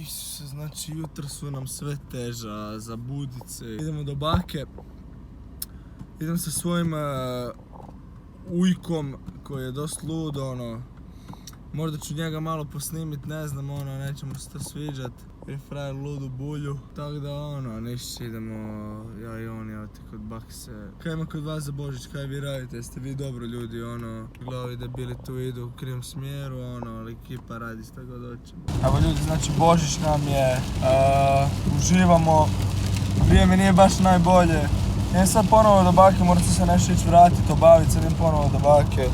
Isuse, znači jutro su nam sve teža, za budice. Idemo do bake. Idem sa svojim ujkom koji je dosta lud, ono. Možda ću njega malo posnimit, ne znam, ono, nećemo se to sviđat. Jer je frajer lud u bulju. Tako da, ono, ništa, idemo, ja i on, ja ti kod bakse. Kaj ima kod vas za Božić, kaj vi radite? Jeste vi dobro ljudi, ono, glavi debili tu idu u krivom smjeru, ono, ali ekipa radi šta god hoće. Evo ljudi, znači Božić nam je, uživamo. Vrijeme nije baš najbolje. Idem sad ponovo do bake, moram se nešto ići vratit, obavit se, idem ponovo do bake.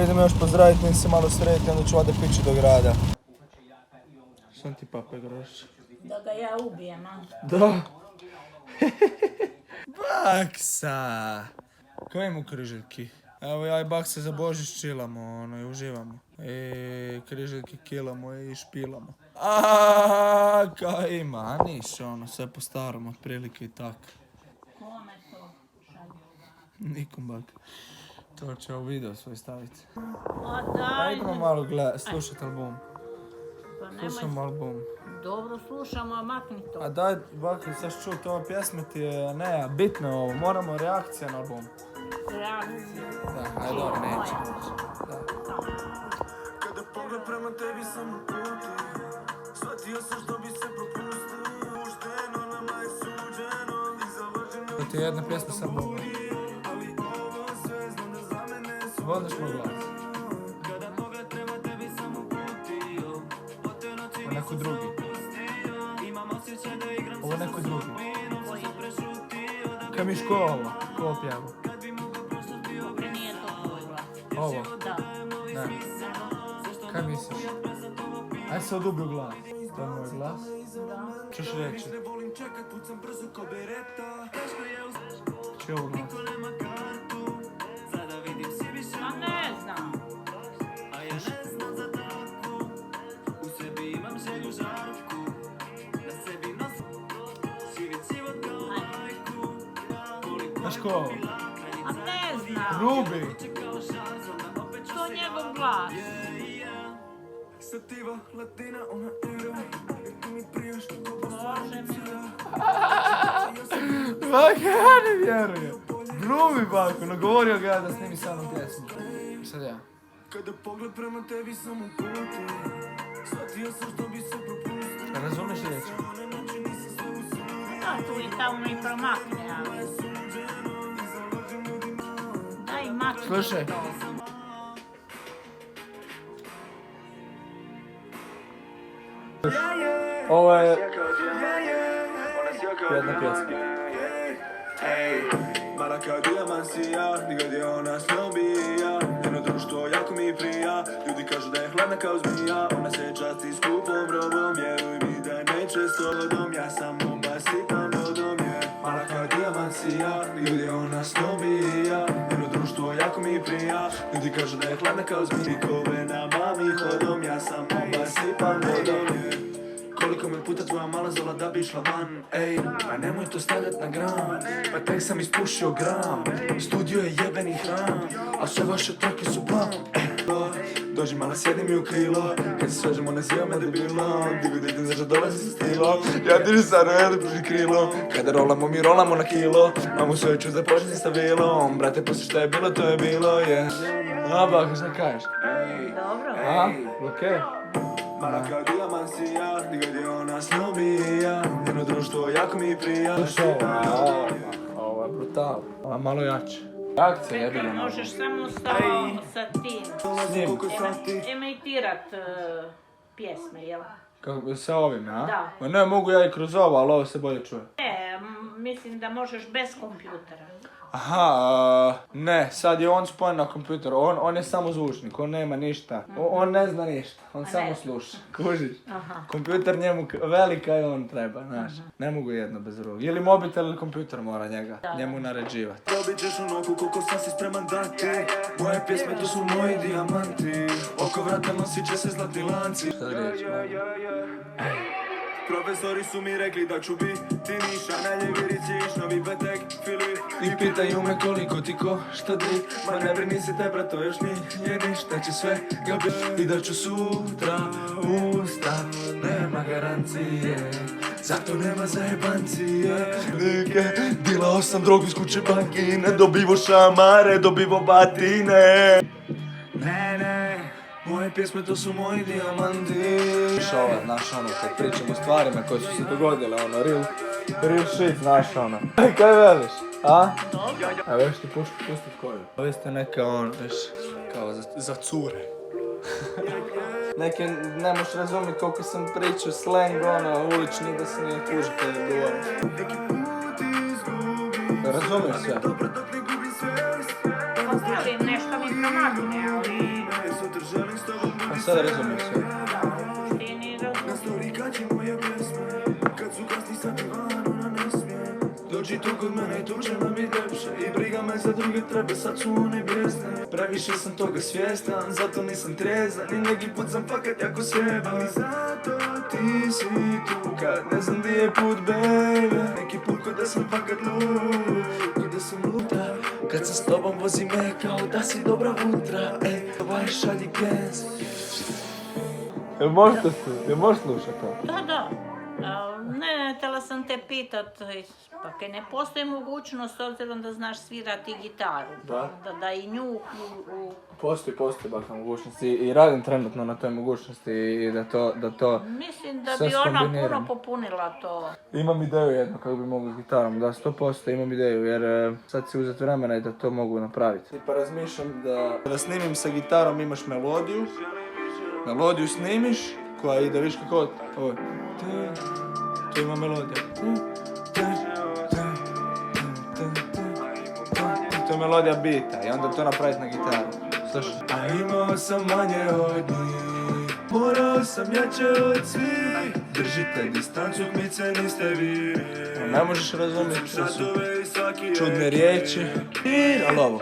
Idem još pozdravit, nisam se malo srediti, onda ću ovdje pići do grada. Šta ti papa igraš? Da ga ja ubijem, a? Da. Baksa! Kaj ima križeljki? Evo ja i Baksa za Božić chillamo, ono, i uživamo. I križeljki kilamo i špilamo. Kaj ima? A niš, ono, sve po starom, otprilike i tak. Kome to šalju? Nikom bak. To će u video svoj staviti. A daj! Idemo malo slušat album. Pa nemoj... Slušamo album. Dobro slušamo, a makni to. A daj, Bakri, sad čut, ova pjesma ti je, ne, bitno je ovo, moramo reakcija na album. Reakcija. Da, ajde, dobro, neće. Da. Kada pogled prema tebi sam u puti, shvatio sam što bi se propustio. Pušteno nama je suđeno i zavrđeno. To ti je jedna pjesma sa albumom. Ali ovo sve znam da za mene su. Voliš moj glas? Kada pogled prema tebi sam u puti, o noći Ovo neko drugi. imam osjećaj da igram Ovo neko drugi. Koji? Kaj mi ško ovo? Ko pjeva? Dobro, nije to tvoj glas. Ovo? Da. Ne. Kaj misliš? Ajde se odubi u glas. To je moj glas. Da. Češ reći? Ne volim čekat, pucam brzo ko bereta. Teško je Či je ovo glas? nema kartu. Sada vidim si više, Ma ne znam. a ja ne znam za takvu. U sebi imam želju žarku. Na sebi nosim živit život kao majku. Znaš ko ovo? A ne znam. Rubi! To je njegov glas. Sativa, latina, ona igra. I ti mi prijaš kako Bože mi. Baka, ja ne vjerujem. Rubi, Bako, nagovorio ga ja da snimi sa mnom pjesmu. Sad ja. Kada pogled prema tebi sam u puti, shvatio sam što bi se propustio. Razumiješ riječ? Da, tu i tamo mi promakne, ali... Daj, makni Slušaj. to. Ovo je jedna pjesma. Ej, mala kao dijamansija, nigdje gdje ona snobija. Njeno društvo jako mi prija, ljudi kažu da je hladna kao zmija. Ona se časti skupom robom, vjeruj mi da neće s odom. Ja samo basipam vodom, mala kao dijamansija, nigdje gdje ona snobija. Njeno društvo jako mi prija, ljudi kažu da je hladna kao zmija. Pikove na mami hodom, ja samo basipam vodom, Koliko mi puta tvoja mala zola da bi išla van. Ej, pa nemoj to stavljat na gram. Pa tek sam ispušio gram. Studio je jebeni hram, a sve vaše trake su bam. Dođi mala, sjedi mi u krilo. Kad se sveđemo naziva me debilom. Digo didim zašto dolazi sa stilom. Ja diži stvarno jedu pruži krilo. Kada rolamo mi rolamo na kilo. Mamu svoju ću započeti sa vilom. Brate pusti šta je bilo to je bilo, A, Baka, šta kažeš? Dobro. A, okej. Mala kao dijamansija, nigdje gdje ona snobija. Njeno društvo jako mi prija. Slušaj, ovo je brutal. Ovo je malo jače. Akcija je Petar, bila. možeš samo sa tim Snim. emitirat pjesme, jel? Kako, sa ovim, a? Da. Ma ne, mogu ja i kroz ovo, ali ovo se bolje čuje. Ne, mislim da možeš bez kompjutera. Aha, ne, sad je on spojen na kompjuter, on je samo zvučnik, on nema ništa, on ne zna ništa, on samo ne. sluša, kužiš? Aha. Kompjuter njemu velika i on treba, znaš, ne mogu jedno bez drugog, ili mobitel ili kompjuter mora njemu naređivati. Dobit ćeš u nogu koliko sam si spreman dati. Moje pjesme to su moji dijamanti. Oko vrata nosit će se zlatni lanci. Šta riječ, Profesori su mi rekli da ću biti niša. Na ljevirici iš novi petek, Filip. I pitaju me koliko ti ko, šta di. Ma ne brini se te brat, to još nije ništa, će sve ga biti. I da ću sutra ustat, nema garancije, zato nema zajebancije. Dilao sam drogu iz kuće bankine, dobivo šamare, dobivo batine. Ne, moje pjesme to su moji dijamanti. Znaš ono, kad pričamo o stvarima koje su se dogodile, ono, real shit, znaš ono. Kaj veliš, a? Dobro. A već ti pustit koju? Ovi ste neka ono, viš, kao za cure. Neke, ne možeš razumjeti koliko sam pričao slang, ono, ulični da se nije kuži kada govorim. Razumiješ sve? Pozdravim, nešto mi promakne, ali... A sad razumiješ sve? Ti ni razumiješ. Dođi tu kod mene i tuže nam je ljepše. I briga me za druge trebe, sad su one bijesne. Previše sam toga svjestan, zato nisam trezan. I neki put sam fakat jako sjeban. I zato ti si tu kad ne znam di je put, baby. Neki put kod da sam fakat lud, kod da sam luda. Kad sam s tobom vozi me kao da si dobra utra. Ovaj šalji gens. Jel možeš slušat to? Da. Ne, htjela sam te pitat, pa kaj ne postoji mogućnost, s obzirom da znaš svirati gitaru, da i nju Postoji baka mogućnosti i radim trenutno na toj mogućnosti i da to Mislim da sve bi ona skombiniram. puno popunila to. Imam ideju jedno kako bi mogli s gitarom, da 100% imam ideju jer sad si uzeti vremena i da to mogu napraviti. Pa razmišljam da snimim sa gitarom, imaš melodiju snimiš koja ide, viš kako ovo. Tu ima melodija. To je melodija bita i onda to napraviti na gitaru. Slušaj. A imao sam manje od njih, morao sam jače od svih. Držite distancu, kmice niste vi. Ne možeš razumjeti što su čudne riječi. Ali ovo.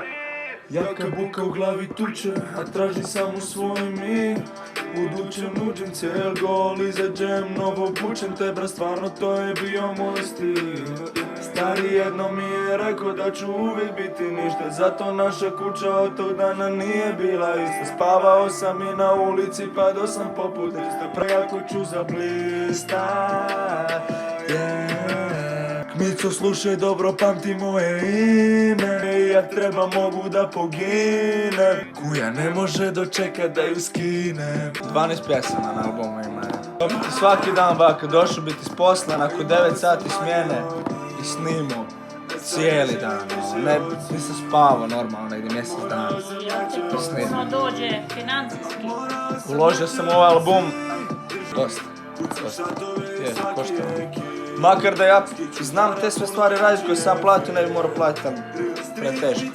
Jaka buka u glavi tuče, a traži samo svoj mir. Budućem nuđem cijel gol, izađem novo bučem. Te bra, stvarno to je bio moj stil. Stari jedno mi je rekao da ću uvijek biti ništa, zato naša kuća od tog dana nije bila ista. Spavao sam i na ulici, padao sam poput lista. Prejako ću zablistat, Kmico, slušaj dobro, pamti moje ime. I jak treba mogu da poginem. Kuja ne može dočekat da ju skinem. 12 pjesama na albumu ima. Dobiti svaki dan baka, došao biti s posla nakon 9 sati smjene i snimao cijeli dan. Nisam spavao normalno, negdje mjesec dana. Puno dođe financijski. Uložio sam u ovaj album dosta. Košta. Makar da ja znam te sve stvari raditi koje sam platio, ne bi morao platiti tam preteško.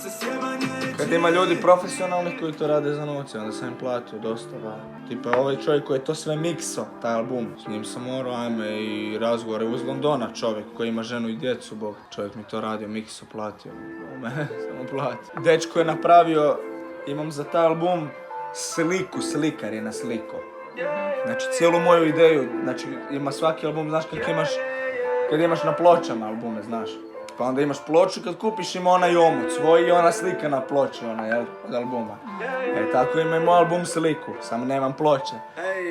Kad ima ljudi profesionalnih koji to rade za novce, onda sam im platio dosta. Tipa ovaj čovjek koji je to sve mikso, taj album, s njim sam morao ajme i razgovore uz Londona, čovjek koji ima ženu i djecu, bog. Čovjek mi to radio, mikso platio, samo platio. Dečko je napravio, imam za taj album sliku, slikar je nasliko. Znači cijelu moju ideju, znači ima svaki album, znaš kak imaš, kad imaš na pločama albume, znaš. Pa onda imaš ploču, kad kupiš ima onaj omot svoj i ona slika na ploči, jel, od albuma. Tako ima i moj album sliku, samo nemam ploče.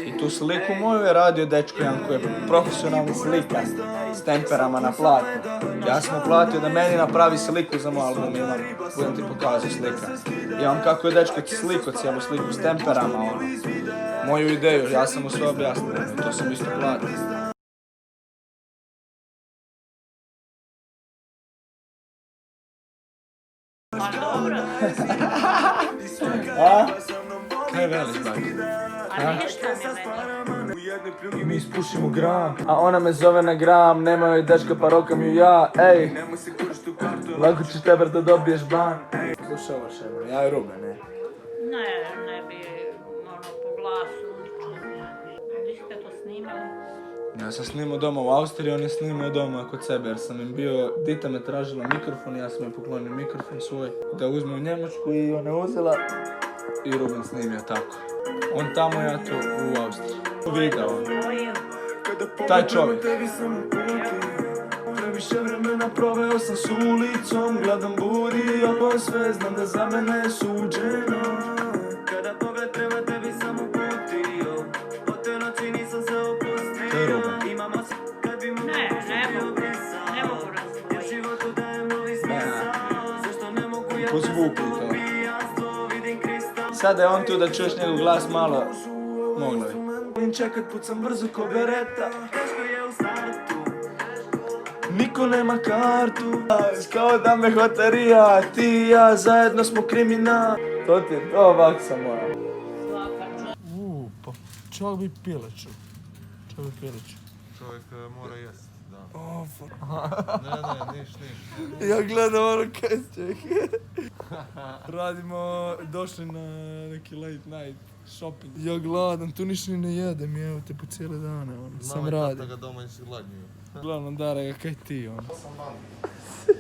I tu sliku moju je radio dečko jedan koji je profesionalni slikar s temperama na platu. Ja sam mu platio da meni napravi sliku za moj album, imam, budem ti pokazao slika. Imam kako je dečko sliko, cijelu sliku s temperama, ono. Moju ideju, ja sam mu sve objasnio, to sam isto platio. Pa dobro. A? Kaj veliš, bak? A ništa mi meni. Mi ispušimo gram, a ona me zove na gram, nema joj dečka pa rokam ju ja, ej. Lako ćeš teber da dobiješ ban. Slušaj ovo šebro, ja i Rube, ne? Ne bi ono po glasu čula. Gdje ste to snimali? Ja sam snimao doma u Austriji, on je snimao doma kod sebe jer sam im bio, Dita me tražila mikrofon, ja sam joj poklonio mikrofon svoj da uzme u Njemačku i ona je uzela i Ruben snimio tako. On tamo, ja tu u Austriji. Viga on. Taj čovjek. Previše vremena proveo sam s ulicom, gledam budi oko sve, znam da za mene je suđeno. Kada pogled prema tebi sam uputio, od te noći nisam se opustio. Imam osjećaj kad bi mogu Ne mogu razdvojiti. životu dajem novi smisao. Zašto ne mogu ja bez tvoje pijanstvo, vidim kristal. Sada je on tu da čuješ njegov glas malo. Mogla bi. Volim čekat, pucam brzo ko bereta. Teško je u startu, niko nema kartu. Kao da me hvatarija, ti i ja zajedno smo kriminal. To ti je to, baksa moja. Pa čovjek bi pileću. Čovjek mora jest, da. O, fuck. Ne, niš. Ja gledam ono kaj ček. Radimo, došli na neki late night shopping. Ja gladan, tu ništa ni ne jedem, evo te po cijele dane, ono, sam radim. Znam ga doma i si gladniji. Glavno dara ga kaj ti, ono. 8 van. 4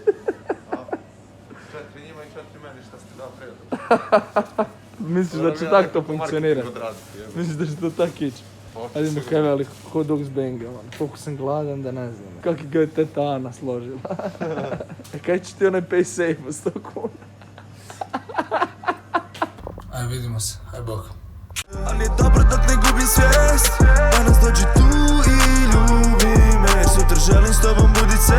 njima i 4 meni, šta ste dao prijatelj. Misliš da će tako to funkcionirati? Misliš da će to tako ići? Ajde mi kaj veli hot dog s benga, ono. Koliko sam gladan da ne znam. Kako ga je teta Ana složila. Kaj će ti onaj pay safe u 100 kuna? Ajde vidimo se, aj bok. Ali je dobro dok ne gubim svijest. Danas dođi tu i ljubi me. Sutra želim s tobom budit se.